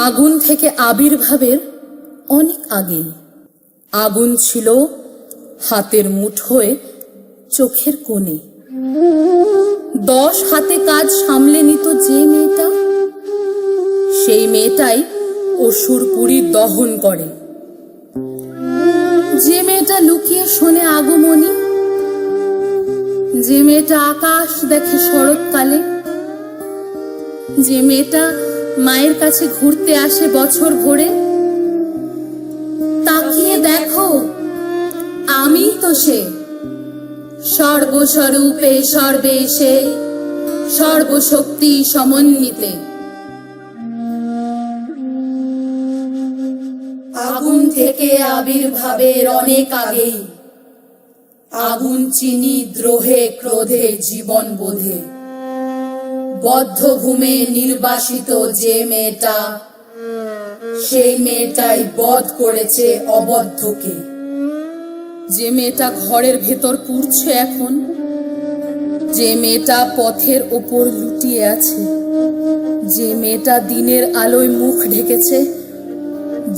আগুন থেকে আবির্ভাবের অনেক আগেই আগুন ছিল হাতের মুঠোয়, চোখের কোণে। 10 হাতে কাজ সামলে নিত যে মেয়েটা, সেই মেয়েটাই অসুর পুরী দহন করে। যে মেয়েটা লুকিয়ে শোনে আগমনী, যে মেয়েটা আকাশ দেখে শরৎকালে, যে মেয়েটা মায়ের কাছে ঘুরতে আসে বছর ভরে, তাকিয়ে দেখো আমি তো সে, সর্বস্বরূপে সর্বেশে সর্বশক্তি সমন্বিতে। আগুন থেকে আবির্ভাবের অনেক আগেই আগুন চিনি দ্রোহে ক্রোধে জীবন বোধে। বদ্ধ ভূমে নির্বাসিত যে মেয়েটা, সেই মেয়েটাই বধ করেছে অবদ্ধকে। যে মেয়েটা ঘরের ভেতর পুড়ছে এখন, যে মেয়েটা পথের ওপর লুটিয়ে আছে, যে মেয়েটা দিনের আলোয় মুখ ঢেকেছে,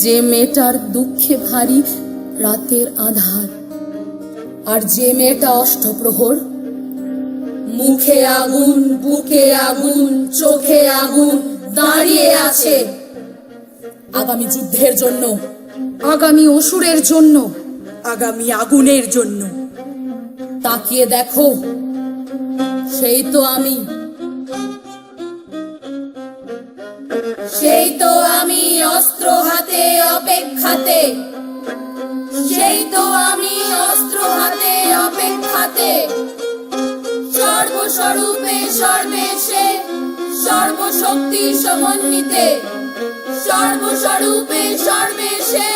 যে মেয়েটার দুঃখে ভারী রাতের আধার, আর যে মেয়েটা অষ্টপ্রহর মুখে আগুন, বুকে আগুন, চোখে আগুন দাঁড়িয়ে আছে আগামী যুদ্ধের জন্য, আগামী অসুরের জন্য, আগামী আগুনের জন্য। তাকিয়ে দেখো সেই তো আমি, সেই তো আমি অস্ত্র হাতে অপেক্ষাতে, সেই তো আমি অস্ত্র হাতে অপেক্ষাতে। সর্বস্বরূপে সর্বেশে সর্বশক্তি সমন্বিতে, সর্বস্বরূপে সর্বেশে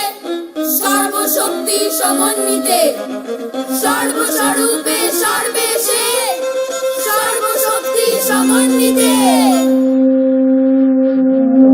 সর্বশক্তি সমন্বিতে, সর্বস্বরূপে সর্বেশে সর্বশক্তি সমন্বিতে।